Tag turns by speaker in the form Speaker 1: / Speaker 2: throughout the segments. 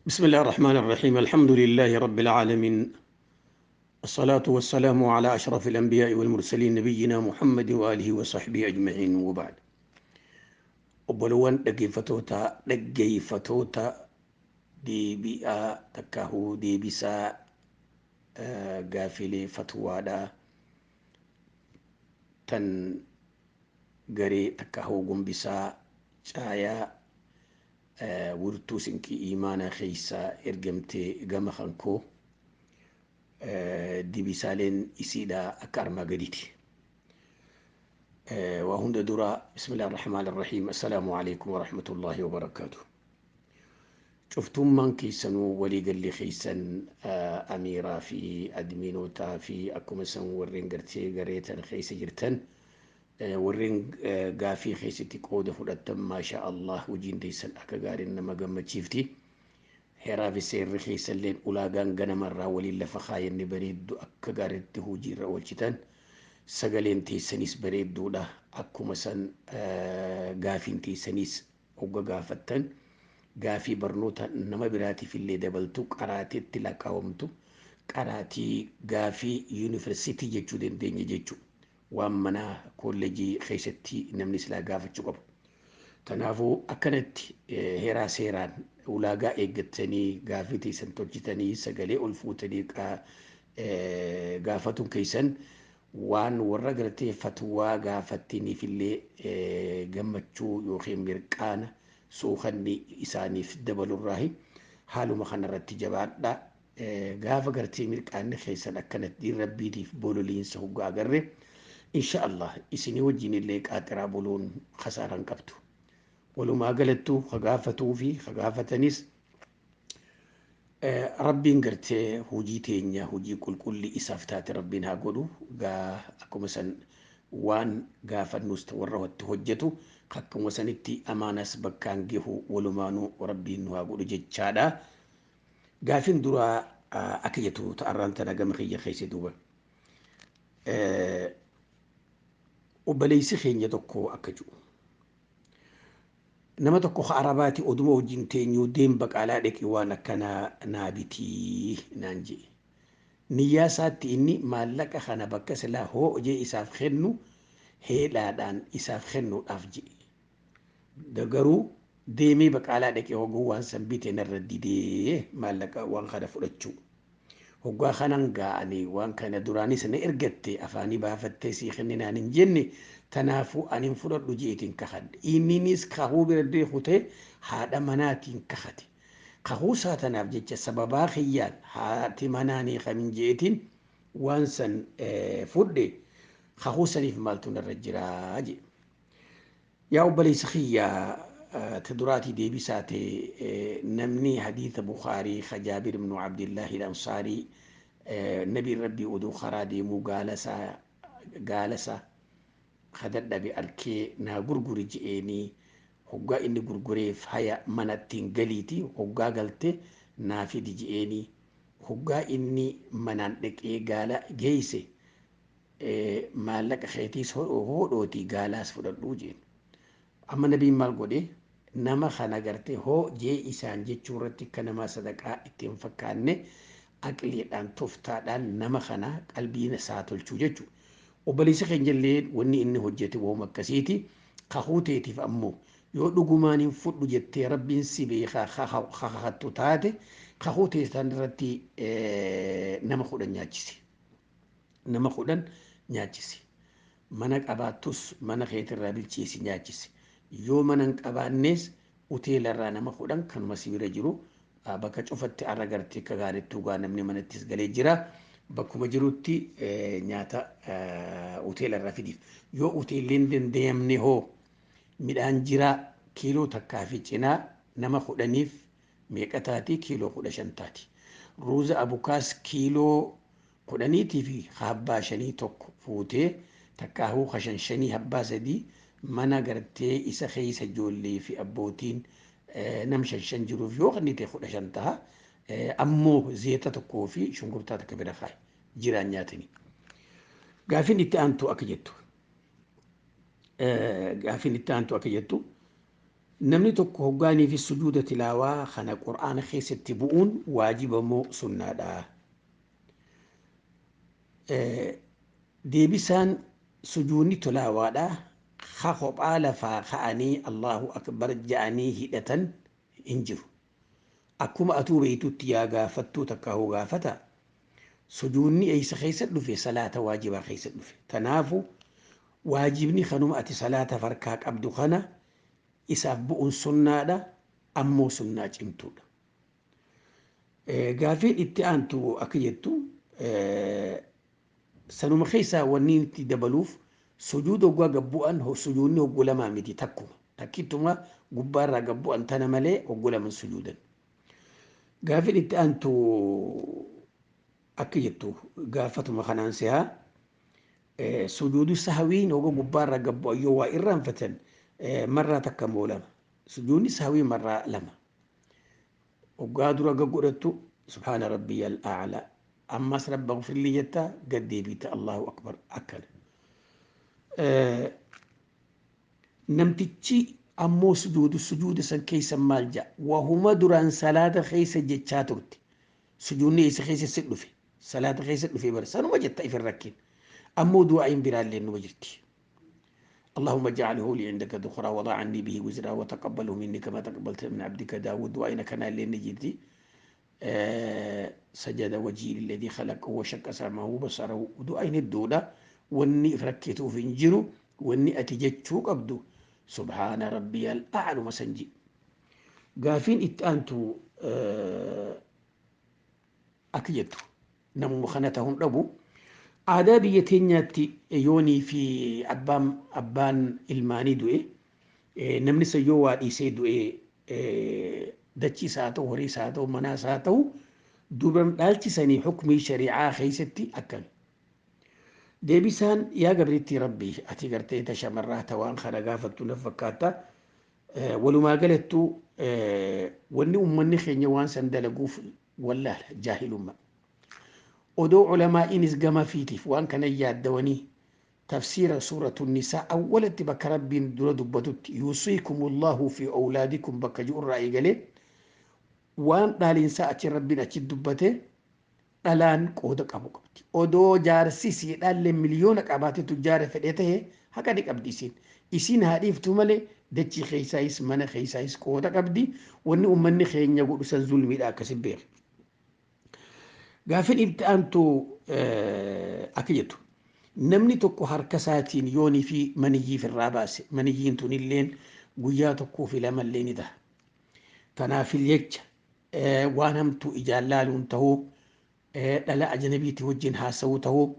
Speaker 1: بسم الله الرحمن الرحيم الحمد لله رب العالمين الصلاة والسلام على أشرف الأنبياء والمرسلين نبينا محمد وآله وصحبه أجمعين وبعد وبلوان دقيفتوتا دي بيئة تكاهو دي بيسا قافلي فتوادا تن قري تكاهو قنبسا شايا ورتو سنكي إيمانا خيسا إرقمتي قمخانكو ديبيسالين إسيدا أكارما قديتي وهند درا بسم الله الرحمن الرحيم السلام عليكم ورحمة الله وبركاته شفتم من كيسنو ولي قال لي خيسن أميرة في أدمينوتا في أكومسن ورين قرتي قريتن خيس جرتن ورين قافي خيستي قودة فلتم ما شاء الله وجين ديسن أكاقارن نما قمت شفتي هرا في سير رخيص اللين أولاغان غنا مرة ولي لفخاين نبريد أكا غارد هوجي روالشتان سغلين تيسانيس بريد دولا أكو مسان غافين تيسانيس أوغا غافتان غافي برنوتا نما براتي في اللي دبلتو قراتي تلاقاومتو قراتي غافي يونيفرسيتي جيتشو دين دين جيتشو وامنا كوليجي خيستي نمني سلا غافتشو قبو تنافو أكنت هيرا سيران ulaagaa eeggatanii gaafii teessan tolchitanii sagalee ol fuutanii gaafatuun keessan waan warra gartee fatwaa gaafattiniif illee gammachuu yookiin mirqaana suukanni isaaniif dabalurraahi haaluma kanarratti jabaadha. Gaafa gartee mirqaanni keessan akkanatti rabbiitiif bololiinsa hoggaa agarre insha Allah isinii wajjin illee qaaxiraa buluun khasaaraan qabdu. ولما قالتو خقافتو في خقافتنيس ربين قرت هوجي تينيا هوجي كل إسافتات ربين هاقولو قا أكو مثلا وان قافا نستورة والتهجتو خاكو مثلا اتي أمانس بكان جيهو ولمانو ربين هاقولو جيتشادا قافين درا أكيتو تأران تناقم خيّا خيسي دوبا وبليس خين يدوكو أكجو nama tokko arabaati oduma wajjin teenyuu deem baqaalaa dhaqi waan akkanaa naabitii naan jedhe niyyaa isaatti inni maallaqa kana bakka silaa hoo jee isaaf kennu heedhaadhaan isaaf kennuudhaaf jedhe garuu deemee baqaalaa dhaqe hoguu waan san bite narra didee maallaqa waan kana fudhachuu hoggaa kanan ga'anii waan kana duraanis na ergatte afaanii baafattee sii kenninaan hin jenne tanaafu anin fudhadhu jeetiin kakadhe inninis kahuu biradee kutee haadha manaatiin kakate kahuu saatanaaf jecha sababaa kiyyaan haati manaanii kamin jeetiin waan san fudhe kahuu saniif maaltu narra jiraa je yaa obboleessa kiyyaa تدراتي دي بساتي نمني حديث بخاري خجابر بن عبد الله الأنصاري نبي ربي أدو خرادي مو قالسا خدد بأركي نا غرغر جئيني هقا إني غرغريف هيا مناتين قليتي هقا قلتي نافي دي جئيني هقا إني منانتك قالا جيسي مالك خيتيس هو دوتي قالاس فدلو جين أما نبي مالقودي نما خانا قرتي هو جي إسان جي چورتي كنما صدقاء اتين فكاني أقلي دان تفتا دان نما خانا قلبين ساتو الچوججو وبليس خنجلين وني إني هجتي وهم كسيتي خخوتي فأمو يو لغمان فوت جتي ربين سيبي خخاتو تاتي خخوتي سندرتي نما خودن نما خودن نياجسي منك أباتوس منك خيت الرابل تشيسي نياجسي yoo manan qabaannes hoteela irraa nama kudhan kanuma sibira jiru bakka cufatti arra gartee akka gaariitti ugaa namni manattis galee jira bakkuma jirutti nyaata hoteela irraa fidiif yoo hoteelleen dandayamne hoo midhaan jira kiiloo takkaa fi cinaa nama kudhaniif meeqa taati kiiloo 15 taati ruuza abukaas kiiloo 10 fi habbaa 5 tokko fuutee takkaa hoo 5 habbaa 3 mana gartee isa keessa ijoollee fi abbootiin nam 5 jiruuf yoo kannite 15 taha ammoo zeeta tokkoo fi shunkurtaa takka bira kaay jiraan nyaatanii gaafin itti aantu akka jettu namni tokko hoggaanii fi sujuuda tilaawaa kana qur'aana keessatti bu'uun waajiba moo sunnaadha? Deebisaan sujuudni tilaawaadha. Ha kophaa lafaa ka'anii Allahu akbar ja'anii hidhatan hin jiru. Akkuma atuu beektutti yaa gaafattuu takka hoo gaafata sujuudni eessa keessa dhufe salaata waajibaa keessa dhufe. Tanaafu waajibni kanuma ati salaata farkaa qabdu kana isaaf bu'uun sunnaadha ammoo sunnaa cimtuudha. Gaafiin itti aantu akka jettu sanuma keessaa wanni itti dabaluuf sujuuda hoggaa gabbu'an sujuudni hogguu lamaa miti takkuma takkittuma gubbaarraa gabbu'an tana malee hogguu laman sujuudan. Gaafiin itti aantu akka jettu gaafatuma kanaan sihaa sujuudu sahwiin hogga gubbaarraa gabbu'an yoo waa irraanfatan marraa takka moo lama sujuudni sahwii marraa lama hoggaa dura gaggodhattu subhaana rabbiyal a'laa ammas rabba gfirlii jetta gad deebita Allahu akbar akkana. Namtichi ammoo sujuuda san keessa maal ja'a wahuma duraan salaata keessa jechaa turte sujuudni isa keessa si dhufe salaata keessa dhufe bara sanuma jetta ifin rakkin ammoo du'aayin biraallee numa jirti. اللهم اجعله لي عندك ذخرا وضع عني به وزرا وتقبله مني كما تقبلت من عبدك داود وأين كان اللي نجدي سجد وجهي الذي خلقه وشق سمعه وبصره ودعين الدولة واني فركته في انجرو واني اتججو قبدو سبحان ربي الأعلى مسنجي قافين اتانتو أكيدتو نمو خنتهم ربو aadaa biyya teenyaatti yoonii fi abbaan ilmaanii du'e namni isa yoo waa dhiisee du'e dachiis haa ta'u horiis haa ta'u manaas haa ta'u duuban dhaalchisanii hukmii shari'aa keessatti akkami. Deebisaan yaa gabriitti rabbii ati gartee ta shamarraa ta waan kana gaafattu na fakkaata walumaa galattu wanni uummanni keenya waan san dalaguuf wallaala jaahilummaa. ودو علماء إنس جما فيتف وان كان يادوني تفسير سورة النساء أولا تبك ربي دول دبتت يوصيكم الله في أولادكم بك جور رأي قلي وان قال إنساء ربنا تدبته الآن قودك أبو قبتي ودو جار سيسي قال مليون قباتي تجار فديته هكذا قبديسين إسين هاريف تمالي دتي خيسايس من خيسايس قودك أبدي واني أمني خين يقول سنزول ميلا كسبير قافل ابتأنتو أكيدتو نمني تكو هركساتين يوني في منيجي في الراباس منيجين تونيلين قياتكو في لما اللين ده تنافل يكج وانمتو إجالالون تهو لا أجنبي توجين هاسو تهو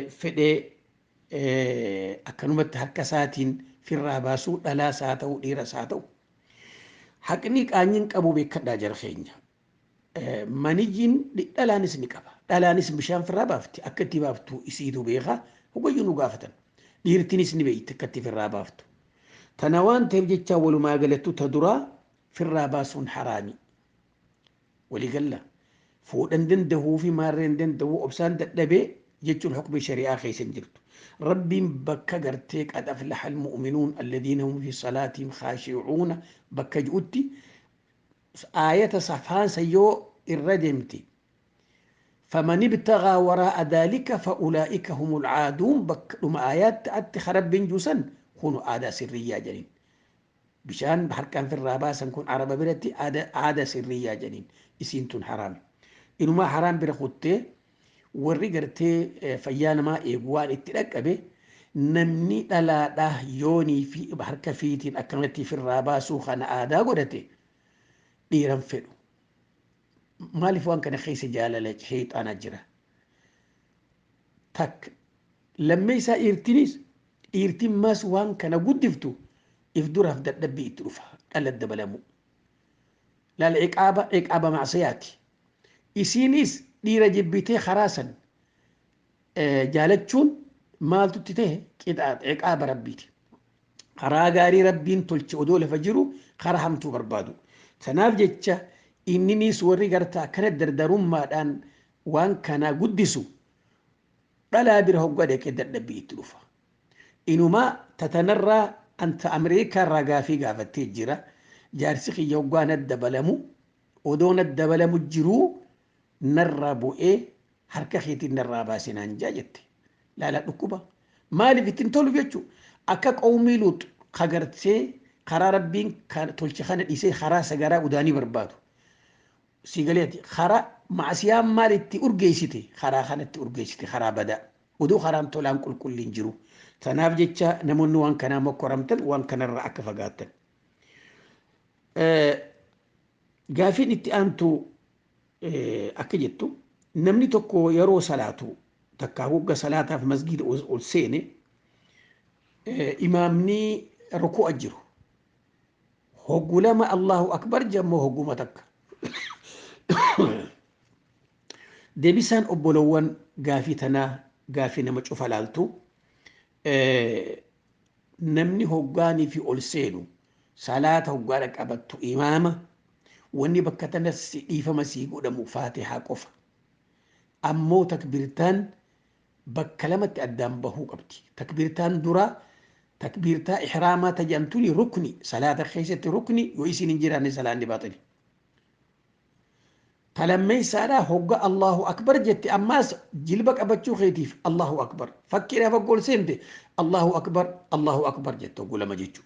Speaker 1: فدي أكنمت هركساتين في الراباسو لا ساتو دير ساتو حقنيك آنين أبو بكر جرخينيا manijin dhalaanis ni qaba dhalaanis bishaan firraa baafti akka itti baaftu isiitu beeka hogayyu nu gaafatan dhiirtinis ni beekti akka itti firraa baaftu tana waan ta'eef jecha walumaa galattu ta duraa firraa baasuun haraami walii galla fuudhan dandahuu fi maarreen dandahuu obsaan dadhabee jechuun hukmi shari'aa keessa hin jirtu rabbiin bakka gartee qad aflaha almu'minuun alladhiina hum fi salaatihim khaashi'uuna bakka ji'utti آية صفحان سيو الردمتي فمن ابتغى وراء ذلك فأولئك هم العادون بكلم آيات تأتي خرب بن جوسن خونوا عادة سرية جنين بشان بحركان في الراباس نكون عرب برتي عادة سرية جنين إسينتون حرام إنما حرام برخوتي ورقرتي فيانا ما إيقوان اتلقى به نمني لا يوني في بحركة فيتين أكملتي في الراباس وخان آدا قدتي dhiiran fedhu maaliif waan kana keessa jaalala sheexaana jira takka lammeessaa dhiirtiin maas waan kana guddiftu if duraaf dadhabbii itti dhufa dhala dabalamu laal ciqaaba macsiyaati isiinis dhiira jibbitee karaasan jaalachuun maaltu itti ta'e ciqaaba rabbiiti karaa gaarii rabbiin tolche odoo lafa jiru karaa hamtuu barbaadu tanaaf jecha inninis warri gartaa akkana dardarummaadhaan waan kana guddisu dhalaa bira hoggaa dhaqee dadhabbii itti dhufa inumaa tatanarraa أنت أمريكا رقافي قافتي الجرا جارسخي يوغان الدبلمو ودون الدبلمو الجرو نرابو إيه حركة خيتي نرابا سنان جاجت لا لا نكوبا مالي في تنتولو بيجو أكاك أومي لوط خغرتسي خرا ربين كان تولشي خانة إيسي خرا سغرا وداني بربادو سيغاليتي خرا مع سيام مالي تي أرغيسيتي خرا خانة تي أرغيسيتي خرا بدا ودو خرام تولان كل جرو تناف جيتشا نمونو وان كان مكرمتن وان كان الرأك فقاتن قافين اتي أنتو أكجتو نمني توكو يرو صلاتو تكاوغا صلاة في مسجد السيني إمامني ركوع أجرو هو لما الله أكبر جمو هو متك ديبسان أبولوان قافيتنا قافينا مجوف لالتو نمني هوغاني في أولسينو صلاة هوغانك أبتو إمامة واني بكتنا سيئيفة مسيقو دمو فاتحة قفا أمو تكبيرتان بكلمة أدام بهو قبتي تكبيرتان درا تكبيرتا إحراما تجانتوني ركني صلاة خيسة ركني ويسين انجراني صلاة باطني فلما سارا هوغا الله أكبر جت أماس جلبك أبتشو خيتيف الله أكبر فكر فقول سنتي الله أكبر جت وقول ما جتشو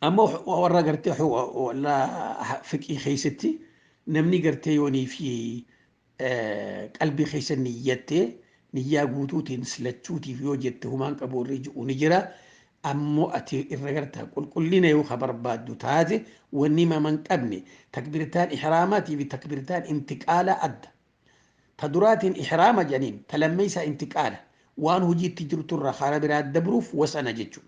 Speaker 1: أما ورا قرتي ولا فكي خيستي نمني قرتي يوني في قلبي خيس نيتي نيا قوتوتي نسلتشوتي في وجهته همان قبول رجع ونجرا أمو أتي الرجرتها كل لنا يو خبر بادو تازي ونما من قبني تكبيرتان إحراماتي بتكبيرتان انتقالة أد تدرات إحرام جنين تلميس انتقالة وان هجي تجرت الرخارة براد دبروف وسنة جتشو